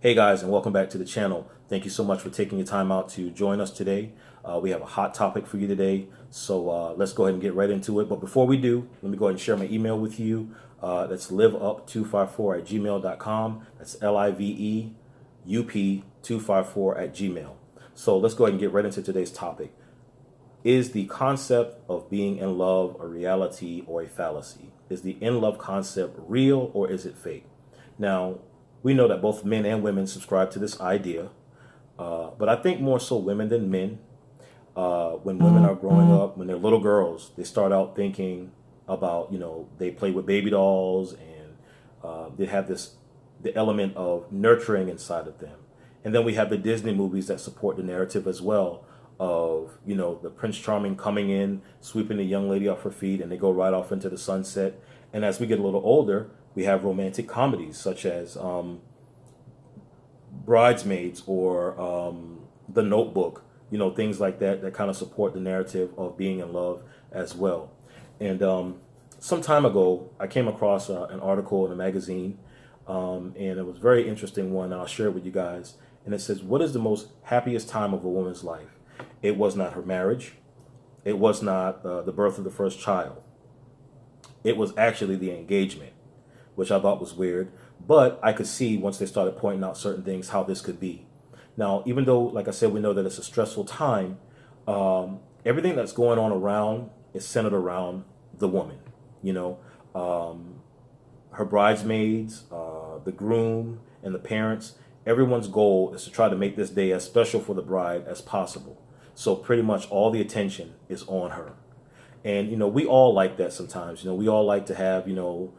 Hey guys, and welcome back to the channel. Thank you so much for taking your time out to join us today. We have a hot topic for you today, so let's go ahead and get right into it. But before we do, let me go ahead and share my email with you. That's liveup254@gmail.com. That's LIVEUP254@gmail. So let's go ahead and get right into today's topic. Is the concept of being in love a reality or a fallacy? Is the in love concept real or is it fake? Now, we know that both men and women subscribe to this idea, but I think more so women than men. When women are growing up, when they're little girls, they start out thinking about, they play with baby dolls and they have the element of nurturing inside of them. And then we have the Disney movies that support the narrative as well of, the Prince Charming coming in, sweeping the young lady off her feet, and they go right off into the sunset. And as we get a little older, we have romantic comedies such as Bridesmaids or The Notebook, things like that that kind of support the narrative of being in love as well. And some time ago, I came across an article in a magazine, and it was a very interesting one. I'll share it with you guys. And it says, what is the most happiest time of a woman's life? It was not her marriage. It was not the birth of the first child. It was actually the engagement, which I thought was weird. But I could see once they started pointing out certain things how this could be. Now, even though, like I said, we know that it's a stressful time, everything that's going on around is centered around the woman. Her bridesmaids, the groom, and the parents. Everyone's goal is to try to make this day as special for the bride as possible. So pretty much all the attention is on her. And, we all like that sometimes. We all like to have, when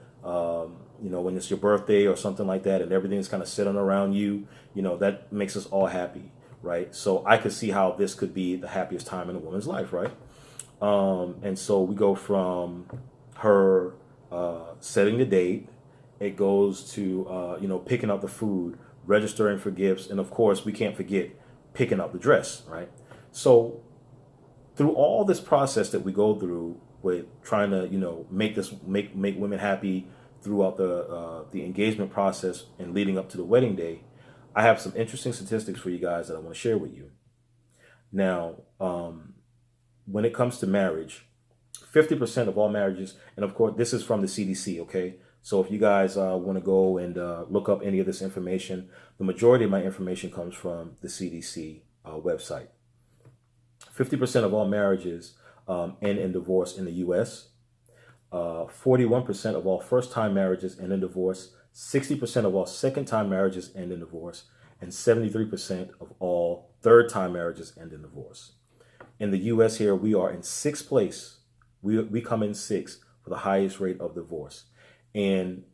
it's your birthday or something like that and everything's kind of sitting around you, that makes us all happy, right? So I could see how this could be the happiest time in a woman's life, right? And so we go from her setting the date, it goes to, picking out the food, registering for gifts, and of course, we can't forget picking out the dress, right? So through all this process that we go through with trying to, make women happy throughout the engagement process and leading up to the wedding day, I have some interesting statistics for you guys that I want to share with you. Now, when it comes to marriage, 50% of all marriages, and of course, this is from the CDC, okay? So if you guys want to go and look up any of this information, the majority of my information comes from the CDC website. 50% of all marriages end in divorce in the U.S., 41% of all first-time marriages end in divorce, 60% of all second-time marriages end in divorce, and 73% of all third-time marriages end in divorce. In the U.S. here, we are in sixth place. We come in sixth for the highest rate of divorce. And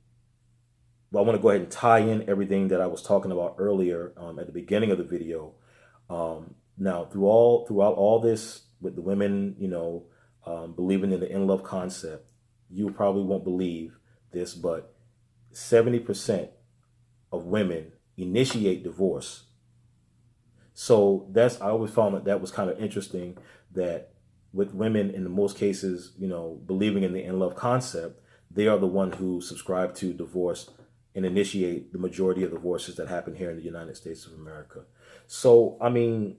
I want to go ahead and tie in everything that I was talking about earlier at the beginning of the video. Now, throughout all this with the women, believing in the in-love concept, you probably won't believe this, but 70% of women initiate divorce. So I always found that was kind of interesting that with women, in most cases, believing in the in-love concept, they are the one who subscribe to divorce and initiate the majority of divorces that happen here in the United States of America. So, I mean,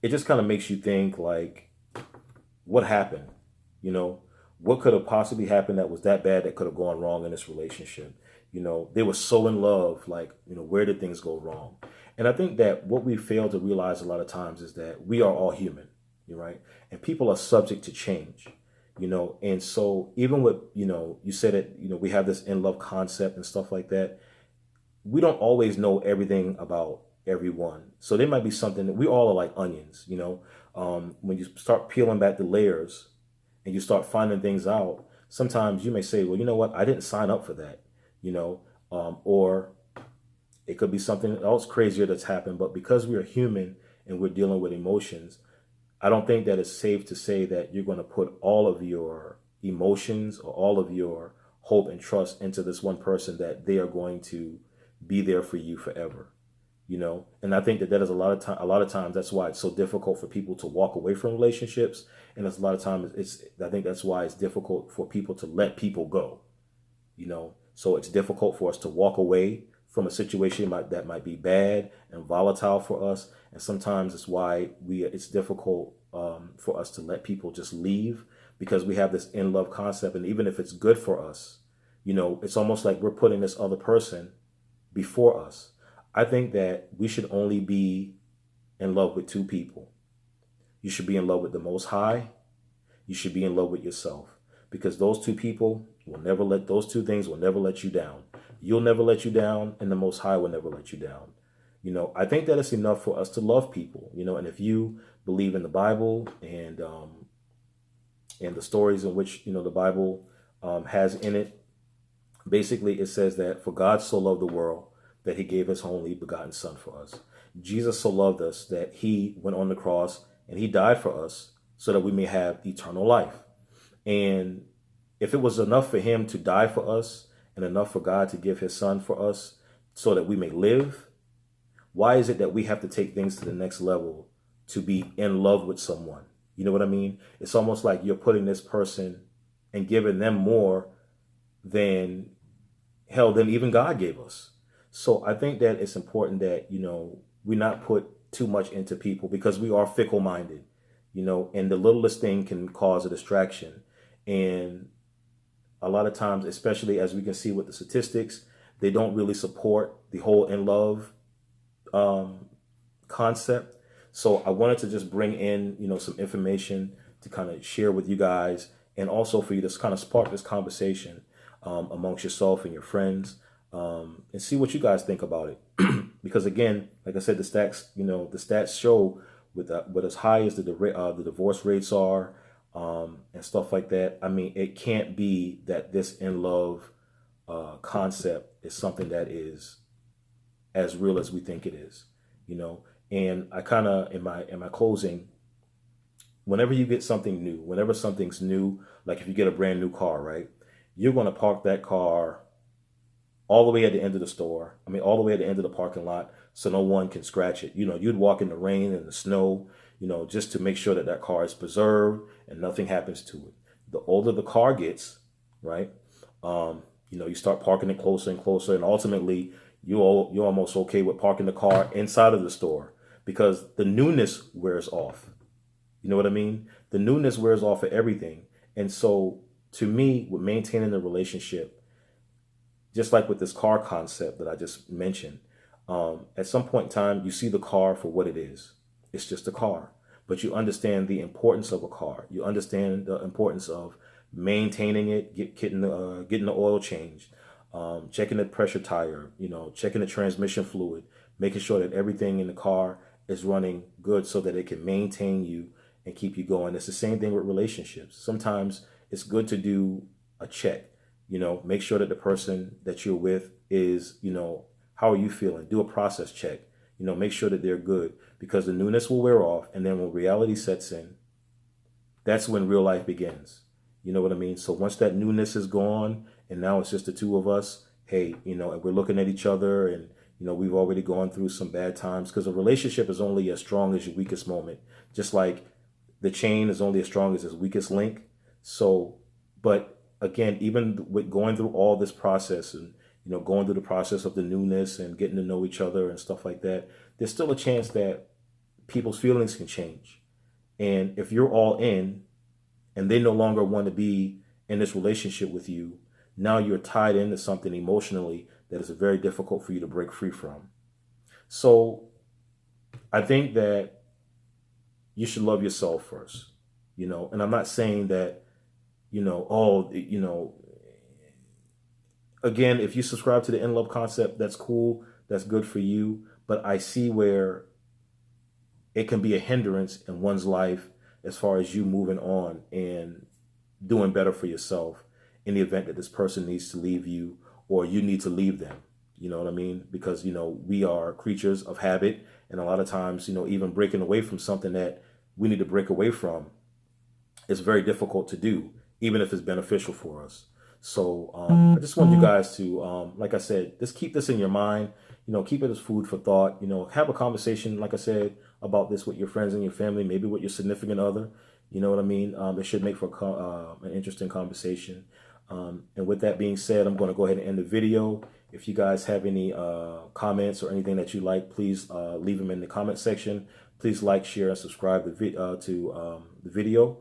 it just kind of makes you think, like, what happened? What could have possibly happened that was that bad that could have gone wrong in this relationship? They were so in love, like, where did things go wrong? And I think that what we fail to realize a lot of times is that we are all human, right? And people are subject to change, and so even with, you said it, we have this in-love concept and stuff like that. We don't always know everything about everyone. So there might be something that we all are like onions, when you start peeling back the layers and you start finding things out, sometimes you may say, well, you know what? I didn't sign up for that, or it could be something else crazier that's happened. But because we are human and we're dealing with emotions, I don't think that it's safe to say that you're going to put all of your emotions or all of your hope and trust into this one person, that they are going to be there for you forever. And I think that is a lot of times that's why it's so difficult for people to walk away from relationships. And it's a lot of times I think that's why it's difficult for people to let people go, So it's difficult for us to walk away from a situation that might be bad and volatile for us. And sometimes it's why it's difficult for us to let people just leave, because we have this in love concept. And even if it's good for us, it's almost like we're putting this other person before us. I think that we should only be in love with two people. You should be in love with the Most High. You should be in love with yourself, because those two people those two things will never let you down. You'll never let you down, and the Most High will never let you down. I think that it's enough for us to love people, and if you believe in the Bible and the stories in which, the Bible has in it, basically it says that for God so loved the world that he gave his only begotten son for us. Jesus so loved us that he went on the cross and he died for us so that we may have eternal life. And if it was enough for him to die for us and enough for God to give his son for us so that we may live, why is it that we have to take things to the next level to be in love with someone? You know what I mean? It's almost like you're putting this person and giving them more than even God gave us. So I think that it's important that, we not put too much into people, because we are fickle minded, and the littlest thing can cause a distraction. And a lot of times, especially as we can see with the statistics, they don't really support the whole in love concept. So I wanted to just bring in, some information to kind of share with you guys, and also for you to kind of spark this conversation amongst yourself and your friends, and see what you guys think about it. Because again, like I said, the stats show with as high as the divorce rates are, and stuff like that. I mean, it can't be that this in love concept is something that is as real as we think it is, And I kind of, in my closing, whenever you get something new, whenever something's new, like if you get a brand new car, right, you're going to park that car all the way at the end of the store. I mean, all the way at the end of the parking lot, so no one can scratch it. You'd walk in the rain and the snow, just to make sure that car is preserved and nothing happens to it. The older the car gets, right, you start parking it closer and closer, and ultimately you're almost okay with parking the car inside of the store, because the newness wears off. You know what I mean? The newness wears off of everything. And so to me, with maintaining the relationship, just like with this car concept that I just mentioned, at some point in time, you see the car for what it is. It's just a car. But you understand the importance of a car. You understand the importance of maintaining it, getting the oil changed, checking the pressure tire, checking the transmission fluid, making sure that everything in the car is running good so that it can maintain you and keep you going. It's the same thing with relationships. Sometimes it's good to do a check. Make sure that the person that you're with is, how are you feeling? Do a process check. Make sure that they're good, because the newness will wear off. And then when reality sets in, that's when real life begins. You know what I mean? So once that newness is gone and now it's just the two of us, hey, and we're looking at each other, and, we've already gone through some bad times, because a relationship is only as strong as your weakest moment, just like the chain is only as strong as its weakest link. So, but again, even with going through all this process and, going through the process of the newness and getting to know each other and stuff like that, there's still a chance that people's feelings can change. And if you're all in and they no longer want to be in this relationship with you, now you're tied into something emotionally that is very difficult for you to break free from. So I think that you should love yourself first, and I'm not saying that, again, if you subscribe to the in love concept, that's cool. That's good for you. But I see where it can be a hindrance in one's life as far as you moving on and doing better for yourself in the event that this person needs to leave you or you need to leave them. You know what I mean? Because, we are creatures of habit. And a lot of times, even breaking away from something that we need to break away from is very difficult to do, even if it's beneficial for us. So I just want you guys to, like I said, just keep this in your mind, keep it as food for thought, have a conversation, like I said, about this with your friends and your family, maybe with your significant other. You know what I mean? It should make for an interesting conversation. And with that being said, I'm going to go ahead and end the video. If you guys have any comments or anything that you like, please leave them in the comment section. Please like, share, and subscribe to the video.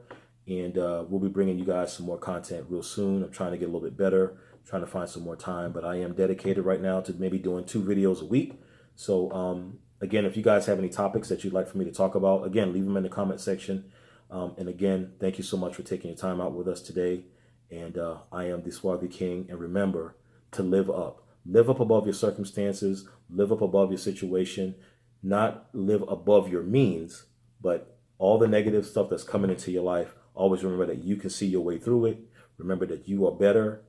And we'll be bringing you guys some more content real soon. I'm trying to get a little bit better, trying to find some more time, but I am dedicated right now to maybe doing 2 videos a week. So again, if you guys have any topics that you'd like for me to talk about, again, leave them in the comment section. And again, thank you so much for taking your time out with us today. And I am the Swarthy King. And remember to live up. Live up above your circumstances. Live up above your situation. Not live above your means, but all the negative stuff that's coming into your life, always remember that you can see your way through it. Remember that you are better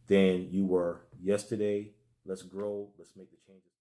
than you were yesterday. Let's grow. Let's make the changes.